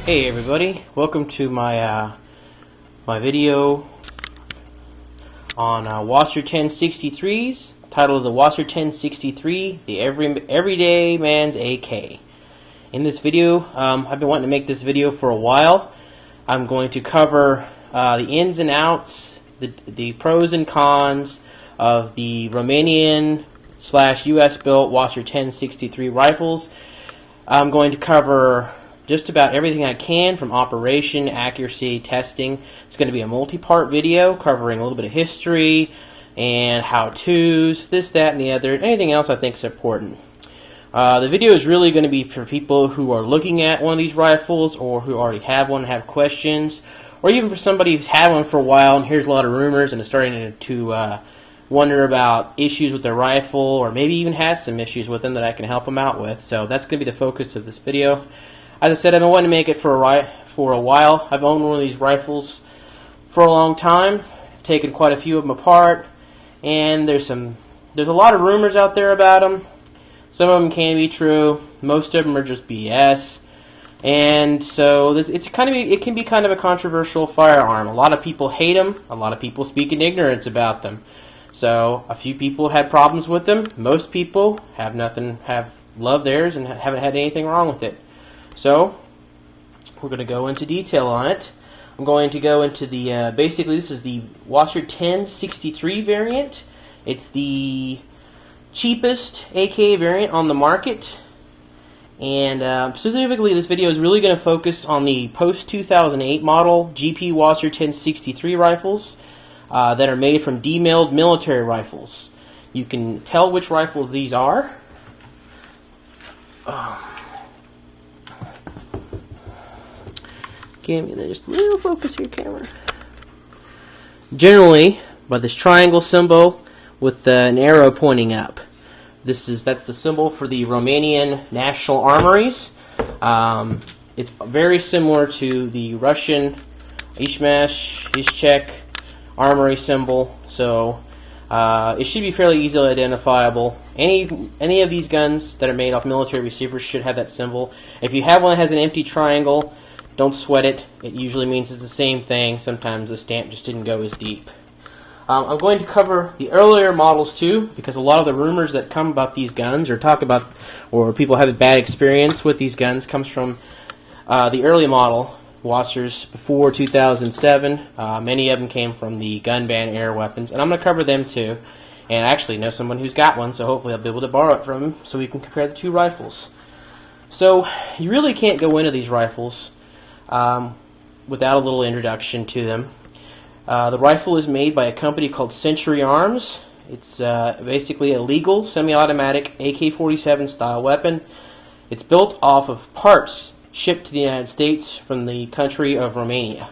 Hey everybody, welcome to my my video on WASR 1063s, titled the WASR 1063, the Everyday Man's AK. In this video, I've been wanting to make this video for a while. I'm going to cover the ins and outs, the pros and cons of the Romanian / US built WASR 1063 rifles. I'm going to cover just about everything I can, from operation, accuracy, testing. It's going to be a multi-part video covering a little bit of history and how-tos, this, that, and the other, anything else I think is important. The video is really going to be for people who are looking at one of these rifles, or who already have one and have questions, or even for somebody who's had one for a while and hears a lot of rumors and is starting to wonder about issues with their rifle, or maybe even has some issues with them that I can help them out with. So that's going to be the focus of this video. As I said, I've been wanting to make it for a while. I've owned one of these rifles for a long time. I've taken quite a few of them apart, and there's a lot of rumors out there about them. Some of them can be true. Most of them are just BS. And so it can be kind of a controversial firearm. A lot of people hate them. A lot of people speak in ignorance about them. So a few people had problems with them. Most people have loved theirs and haven't had anything wrong with it. So we're going to go into detail on it. I'm going to go into the basically this is the WASR 1063 variant. It's the cheapest AK variant on the market, and specifically this video is really going to focus on the post 2008 model GP WASR 1063 rifles that are made from demilled military rifles. You can tell which rifles these are. Give me just a little focus here, camera. Generally, by this triangle symbol with an arrow pointing up. That's the symbol for the Romanian National Armories. It's very similar to the Russian Izhmash armory symbol, so it should be fairly easily identifiable. Any of these guns that are made off military receivers should have that symbol. If you have one that has an empty triangle, don't sweat it. It usually means it's the same thing. Sometimes the stamp just didn't go as deep. I'm going to cover the earlier models too, because a lot of the rumors that come about these guns, or people have a bad experience with these guns, comes from the early model WASRs before 2007. Many of them came from the gun ban era weapons, and I'm going to cover them too. And I actually know someone who's got one, so hopefully I'll be able to borrow it from him so we can compare the two rifles. So you really can't go into these rifles without a little introduction to them. The rifle is made by a company called Century Arms. It's basically a legal semi-automatic AK-47 style weapon. It's built off of parts shipped to the United States from the country of Romania.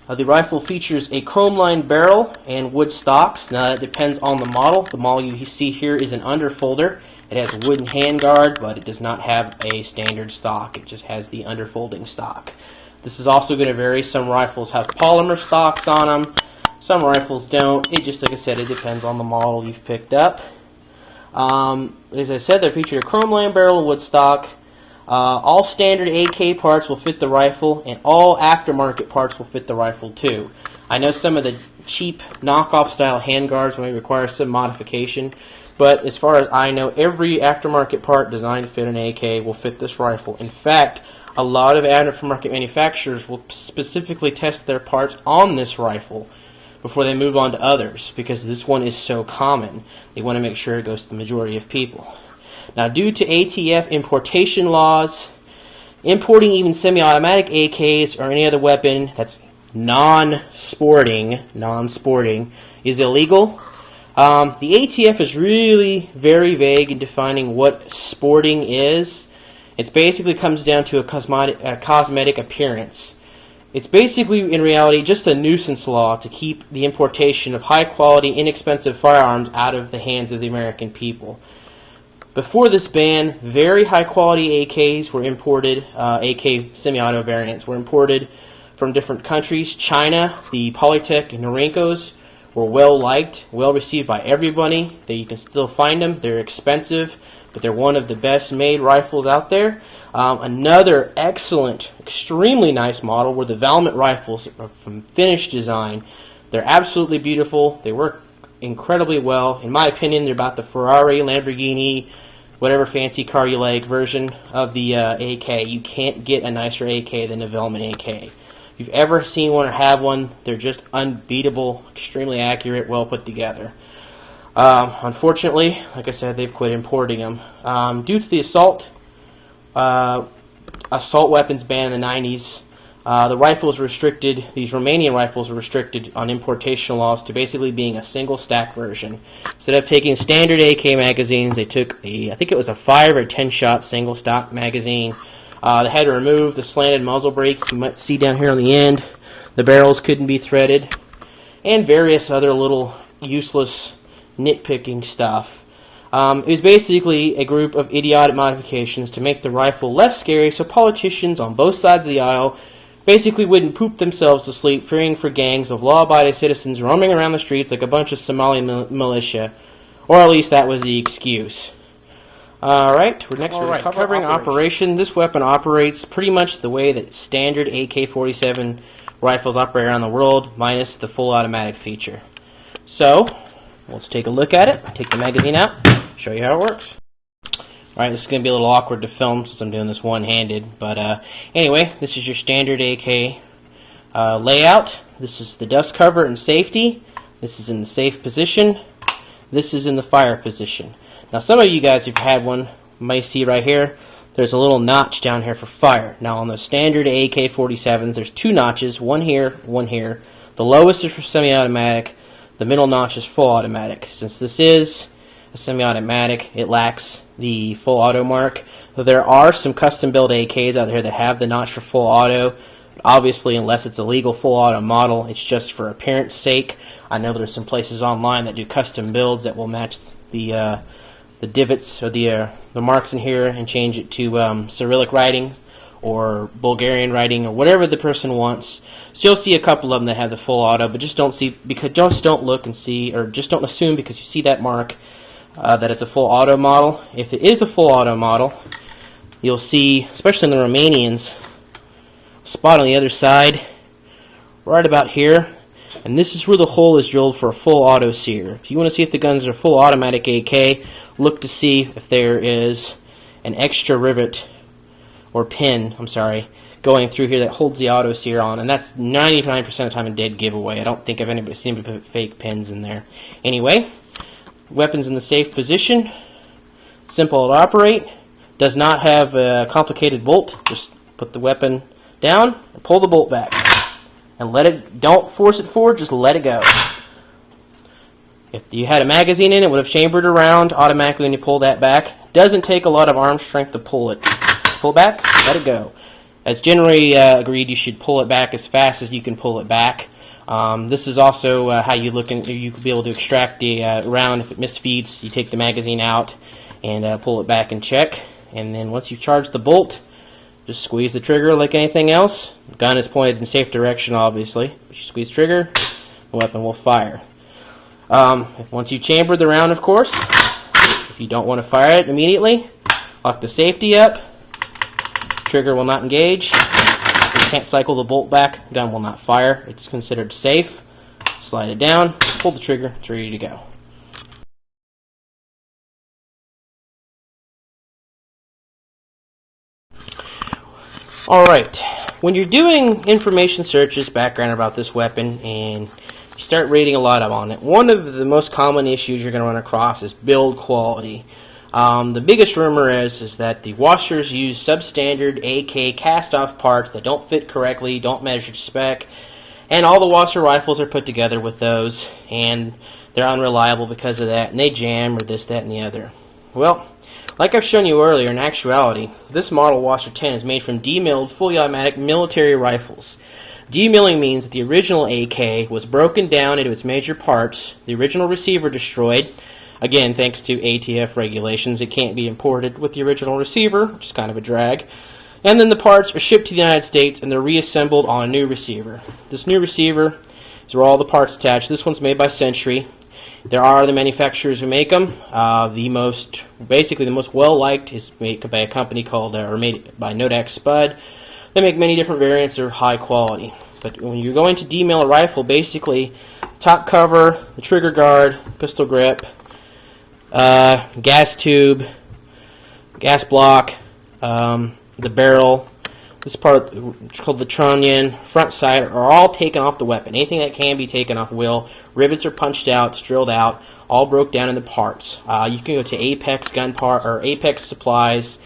The rifle features a chrome-lined barrel and wood stocks. Now that depends on the model. The model you see here is an underfolder. It has a wooden handguard, but it does not have a standard stock. It just has the underfolding stock. This is also going to vary. Some rifles have polymer stocks on them. Some rifles don't. It just, like I said, it depends on the model you've picked up. As I said, they feature a chrome-lined barrel and wood stock. All standard AK parts will fit the rifle, and all aftermarket parts will fit the rifle too. I know some of the cheap knockoff style handguards may require some modification, but as far as I know, every aftermarket part designed to fit an AK will fit this rifle. In fact, a lot of aftermarket manufacturers will specifically test their parts on this rifle before they move on to others, because this one is so common. They want to make sure it goes to the majority of people. Now, due to ATF importation laws, importing even semi-automatic AKs or any other weapon that's non-sporting is illegal. The ATF is really very vague in defining what sporting is. It basically comes down to a cosmetic appearance. It's basically, in reality, just a nuisance law to keep the importation of high-quality, inexpensive firearms out of the hands of the American people. Before this ban, very high-quality AKs were imported, AK semi-auto variants were imported from different countries. China, the Polytech and Norenkos were well liked, well received by everybody. That you can still find them. They're expensive, but they're one of the best made rifles out there. Another excellent, extremely nice model were the Valmet rifles from Refinish design. They're absolutely beautiful. They work incredibly well. In my opinion, they're about the Ferrari, Lamborghini, whatever fancy car you like version of the AK. You can't get a nicer AK than a Velvet AK. If you've ever seen one or have one, they're just unbeatable, extremely accurate, well put together. Unfortunately, like I said, they've quit importing them. Due to the assault weapons ban in the 90s, the rifles were restricted, these Romanian rifles were restricted on importation laws to basically being a single stack version. Instead of taking standard AK magazines, they took I think it was a 5 or 10 shot single stock magazine. They had to remove the slanted muzzle brake. You might see down here on the end, the barrels couldn't be threaded, and various other little useless nitpicking stuff. It was basically a group of idiotic modifications to make the rifle less scary, so politicians on both sides of the aisle basically wouldn't poop themselves to sleep fearing for gangs of law-abiding citizens roaming around the streets like a bunch of Somali militia. Or at least that was the excuse. Alright, we're covering operation. This weapon operates pretty much the way that standard AK-47 rifles operate around the world, minus the full automatic feature. So, let's take a look at it. Take the magazine out, show you how it works. Alright, this is going to be a little awkward to film since I'm doing this one-handed, but anyway, this is your standard AK layout. This is the dust cover and safety. This is in the safe position. This is in the fire position. Now some of you guys who've had one might see right here, there's a little notch down here for fire. Now on the standard AK-47s, there's two notches, one here, one here. The lowest is for semi-automatic, the middle notch is full automatic. Since this is a semi-automatic, it lacks the full auto mark. So there are some custom built AKs out there that have the notch for full auto. Obviously, unless it's a legal full auto model, it's just for appearance sake. I know there's some places online that do custom builds that will match the divots or the marks in here and change it to Cyrillic writing or Bulgarian writing or whatever the person wants. So you'll see a couple of them that have the full auto, but just don't look and see, or just don't assume because you see that mark that it's a full auto model. If it is a full auto model, you'll see, especially in the Romanians, a spot on the other side, right about here, and this is where the hole is drilled for a full auto sear. If you want to see if the guns are full automatic AK, look to see if there is an extra rivet or pin, going through here that holds the auto sear on, and that's 99% of the time a dead giveaway. I don't think I've anybody seen me put fake pins in there. Anyway, weapons in the safe position, simple to operate, does not have a complicated bolt. Just put the weapon down and pull the bolt back, and don't force it forward, just let it go. If you had a magazine in it, would have chambered around automatically when you pull that back. Doesn't take a lot of arm strength to pull it. Pull back, let it go. As generally agreed, you should pull it back as fast as you can pull it back. This is also how you could be able to extract the round if it misfeeds. You take the magazine out and pull it back and check. And then once you've charged the bolt, just squeeze the trigger like anything else. The gun is pointed in the safe direction, obviously. But you squeeze trigger, the weapon will fire. Once you chamber the round, of course, if you don't want to fire it immediately, lock the safety up. Trigger will not engage. You can't cycle the bolt back. Gun will not fire. It's considered safe. Slide it down, pull the trigger, it's ready to go. Alright, when you're doing information searches, background about this weapon, and you start reading a lot on it, one of the most common issues you're going to run across is build quality. The biggest rumor is that the washers use substandard AK cast-off parts that don't fit correctly, don't measure to spec, and all the WASR rifles are put together with those, and they're unreliable because of that, and they jam or this, that, and the other. Well, like I've shown you earlier, in actuality, this model WASR 10 is made from demilled, fully automatic military rifles. Demilling means that the original AK was broken down into its major parts, the original receiver destroyed. Again, thanks to ATF regulations, it can't be imported with the original receiver, which is kind of a drag. And then the parts are shipped to the United States and they're reassembled on a new receiver. This new receiver These are all the parts attached. This one's made by Century. There are other manufacturers who make them. Basically the most well-liked is made by a company called, or made by Nodak Spud. They make many different variants. They're high quality. But when you're going to demail a rifle, basically top cover, the trigger guard, pistol grip, gas tube, gas block, the barrel, this part called the trunnion, front sight, are all taken off the weapon. Anything that can be taken off will. Rivets are punched out, it's drilled out, all broke down into parts. You can go to Apex gun part or Apex supplies,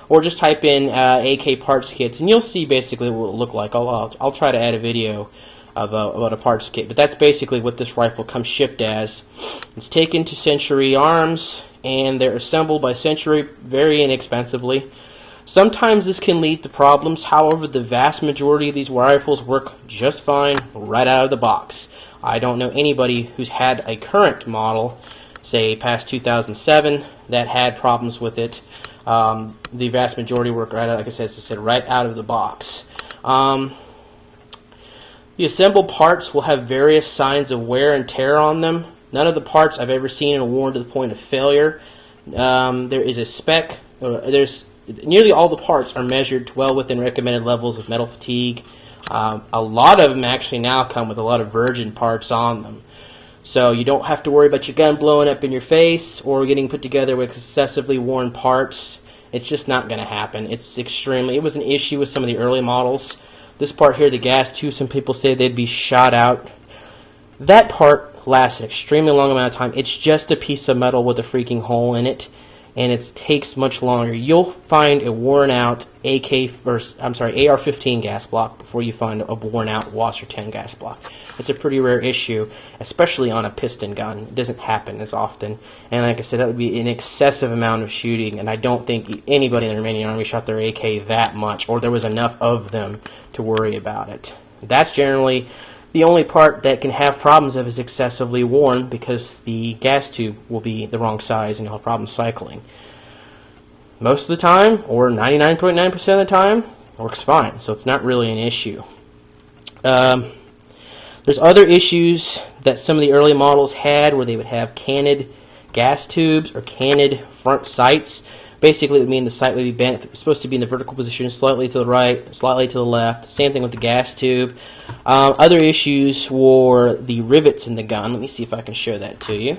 or just type in AK parts kits, and you'll see basically what it will look like. I'll try to add a video of about a parts kit, but that's basically what this rifle comes shipped as. It's taken to Century Arms, and they're assembled by Century very inexpensively. Sometimes this can lead to problems. However, the vast majority of these rifles work just fine right out of the box. I don't know anybody who's had a current model, say past 2007, that had problems with it. The vast majority work right out, like I said, right out of the box. The assembled parts will have various signs of wear and tear on them. None of the parts I've ever seen are worn to the point of failure. There is a spec. Nearly all the parts are measured well within recommended levels of metal fatigue. A lot of them actually now come with a lot of virgin parts on them. So you don't have to worry about your gun blowing up in your face or getting put together with excessively worn parts. It's just not going to happen. It was an issue with some of the early models. This part here, the gas tube, some people say they'd be shot out. That part lasts an extremely long amount of time. It's just a piece of metal with a freaking hole in it, and it takes much longer. You'll find a worn out AR-15 gas block before you find a worn out WASR 10 gas block. It's a pretty rare issue, especially on a piston gun. It doesn't happen as often, and like I said, that would be an excessive amount of shooting, and I don't think anybody in the Romanian Army shot their AK that much, or there was enough of them to worry about it. That's generally the only part that can have problems if it's excessively worn, because the gas tube will be the wrong size and you'll have problems cycling. Most of the time, or 99.9% of the time, works fine, so it's not really an issue. There's other issues that some of the early models had where they would have canted gas tubes or canted front sights. Basically, it would mean the sight would be bent. If it was supposed to be in the vertical position, slightly to the right, slightly to the left. Same thing with the gas tube. Other issues were the rivets in the gun. Let me see if I can show that to you.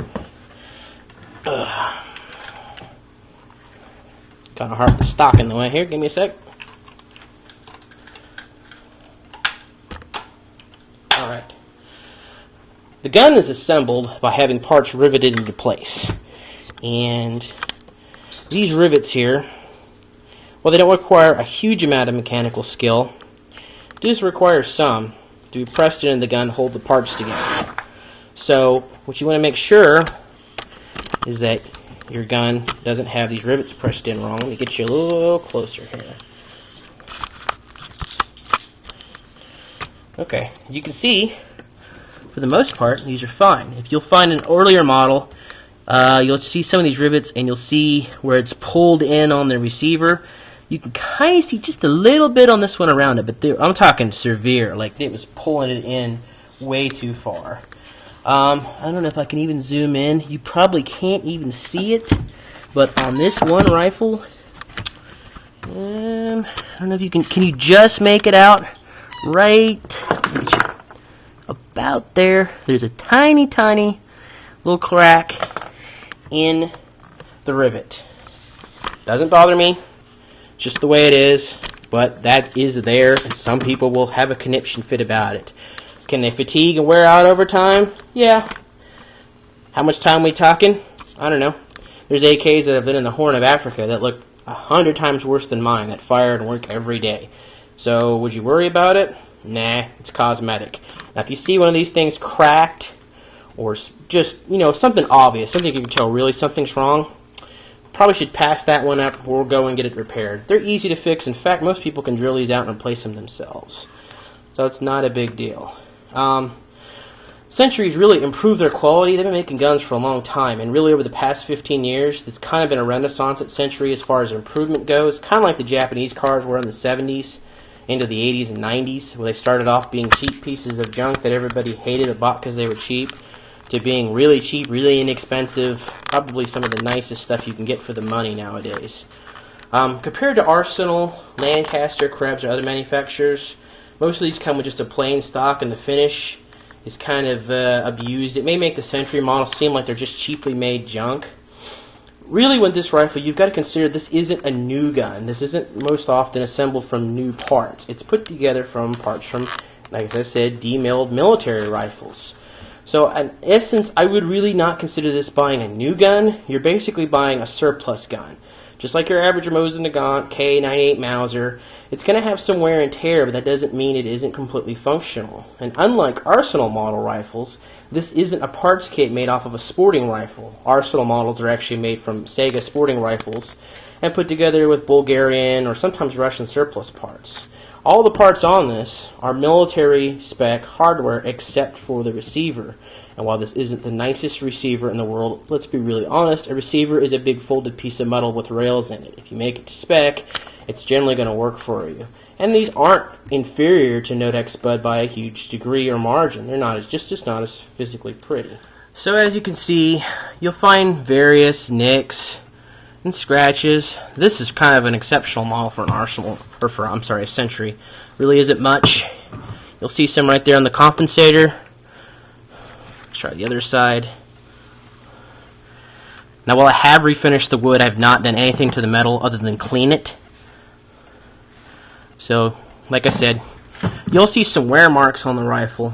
Kind of hard with the stock in the way here. Give me a sec. Alright. The gun is assembled by having parts riveted into place. And these rivets here, well, they don't require a huge amount of mechanical skill. They just require some to be pressed into the gun to hold the parts together. So what you want to make sure is that your gun doesn't have these rivets pressed in wrong. Let me get you a little closer here. Okay, you can see, for the most part, these are fine. If you'll find an earlier model, you'll see some of these rivets, and you'll see where it's pulled in on the receiver. You can kind of see just a little bit on this one around it, but I'm talking severe, like it was pulling it in way too far. I don't know if I can even zoom in. You probably can't even see it, but on this one rifle, I don't know if you can you just make it out? Right about there, there's a tiny, tiny little crack in the rivet. Doesn't bother me, just the way it is, but that is there, and some people will have a conniption fit about it. Can they fatigue and wear out over time? Yeah. How much time we talking? I don't know. There's AKs that have been in the Horn of Africa that look 100 times worse than mine, that fire and work every day. So would you worry about it? Nah, it's cosmetic. Now if you see one of these things cracked, or just, something obvious, something you can tell really something's wrong, probably should pass that one up or go and get it repaired. They're easy to fix. In fact, most people can drill these out and replace them themselves. So it's not a big deal. Century's really improved their quality. They've been making guns for a long time, and really over the past 15 years, there's kind of been a renaissance at Century as far as improvement goes, kind of like the Japanese cars were in the 70s. into the 80s and 90s, where they started off being cheap pieces of junk that everybody hated or bought because they were cheap, to being really cheap, really inexpensive, probably some of the nicest stuff you can get for the money nowadays. Compared to Arsenal, Lancaster, Krebs, or other manufacturers, most of these come with just a plain stock, and the finish is kind of abused. It may make the Century models seem like they're just cheaply made junk. Really, with this rifle, you've got to consider this isn't a new gun. This isn't most often assembled from new parts. It's put together from parts from, like I said, demilled military rifles. So, in essence, I would really not consider this buying a new gun. You're basically buying a surplus gun. Just like your average Mosin Nagant K98 Mauser, it's going to have some wear and tear, but that doesn't mean it isn't completely functional. And unlike Arsenal model rifles, this isn't a parts kit made off of a sporting rifle. Arsenal models are actually made from Sega sporting rifles and put together with Bulgarian or sometimes Russian surplus parts. All the parts on this are military spec hardware except for the receiver. And while this isn't the nicest receiver in the world, let's be really honest, a receiver is a big folded piece of metal with rails in it. If you make it to spec, it's generally going to work for you. And these aren't inferior to Nodex Bud by a huge degree or margin. They're not, just not as physically pretty. So as you can see, you'll find various nicks and scratches. This is kind of an exceptional model for an Arsenal, or for, I'm sorry, a Century. Really isn't much. You'll see some right there on the compensator. Let's try the other side. Now, while I have refinished the wood, I've not done anything to the metal other than clean it. So, like I said, you'll see some wear marks on the rifle.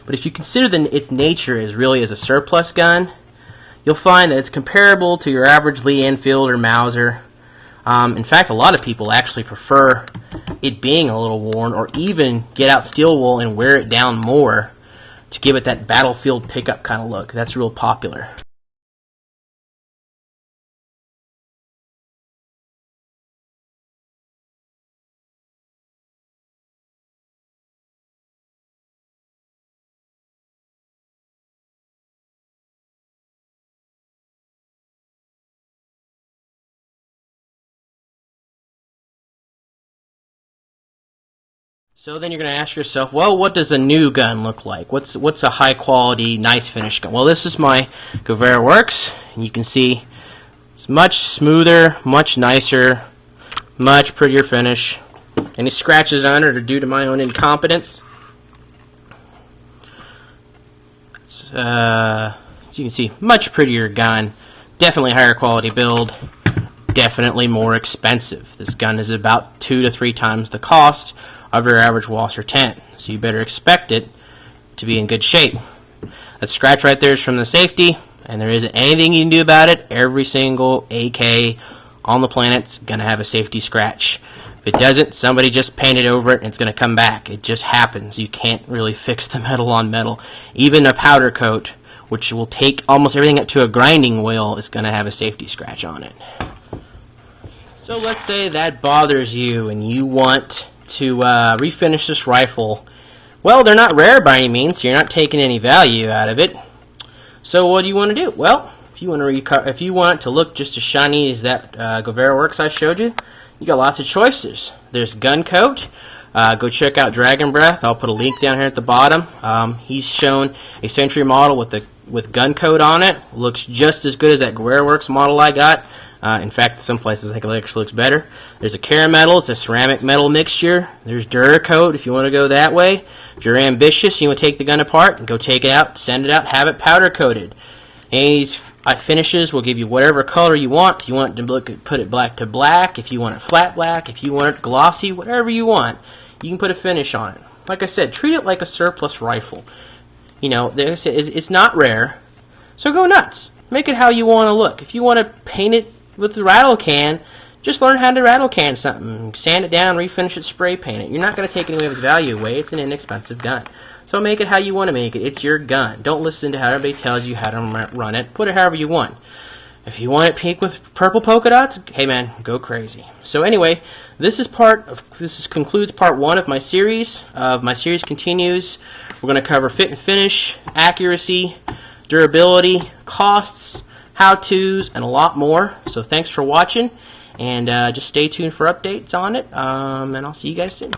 But if you consider its nature as really as a surplus gun, you'll find that it's comparable to your average Lee Enfield or Mauser. In fact, a lot of people actually prefer it being a little worn, or even get out steel wool and wear it down more to give it that battlefield pickup kind of look. That's real popular. So then you're going to ask yourself, well, what does a new gun look like? What's a high quality, nice finish gun? Well, this is my Guevara Works, and you can see it's much smoother, much nicer, much prettier finish. Any scratches on it are due to my own incompetence. As you can see, much prettier gun, definitely higher quality build, definitely more expensive. This gun is about 2 to 3 times the cost of your average WASR 10, so you better expect it to be in good shape. That scratch right there is from the safety, and there isn't anything you can do about it. Every single AK on the planet's going to have a safety scratch. If it doesn't, somebody just painted over it and it's going to come back. It just happens. You can't really fix the metal on metal. Even a powder coat, which will take almost everything up to a grinding wheel, is going to have a safety scratch on it. So let's say that bothers you and you want to refinish this rifle. Well, they're not rare by any means, so you're not taking any value out of it. So what do you want to do? Well, if you want it to look just as shiny as that Guevara Works I showed you, you got lots of choices. There's Gun Coat. Go check out Dragon Breath. I'll put a link down here at the bottom. He's shown a Century model with Gun Coat on it. Looks just as good as that Guevara Works model I got. In fact, some places I think it actually looks better. There's a Carametal. It's a ceramic metal mixture. There's Duracoat if you want to go that way. If you're ambitious, you want to take the gun apart and go take it out, send it out, have it powder coated. Any of these finishes will give you whatever color you want. If you want to put it black to black, if you want it flat black, if you want it glossy, whatever you want, you can put a finish on it. Like I said, treat it like a surplus rifle. You know, it's not rare, so go nuts. Make it how you want to look. If you want to paint it with the rattle can, just learn how to rattle can something. Sand it down, refinish it, spray paint it. You're not going to take any of its value away. It's an inexpensive gun. So make it how you want to make it. It's your gun. Don't listen to how everybody tells you how to run it. Put it however you want. If you want it pink with purple polka dots, hey man, go crazy. So anyway, this concludes part 1 of my series. My series continues. We're going to cover fit and finish, accuracy, durability, costs, how-tos, and a lot more. So thanks for watching, And just stay tuned for updates on it, and I'll see you guys soon.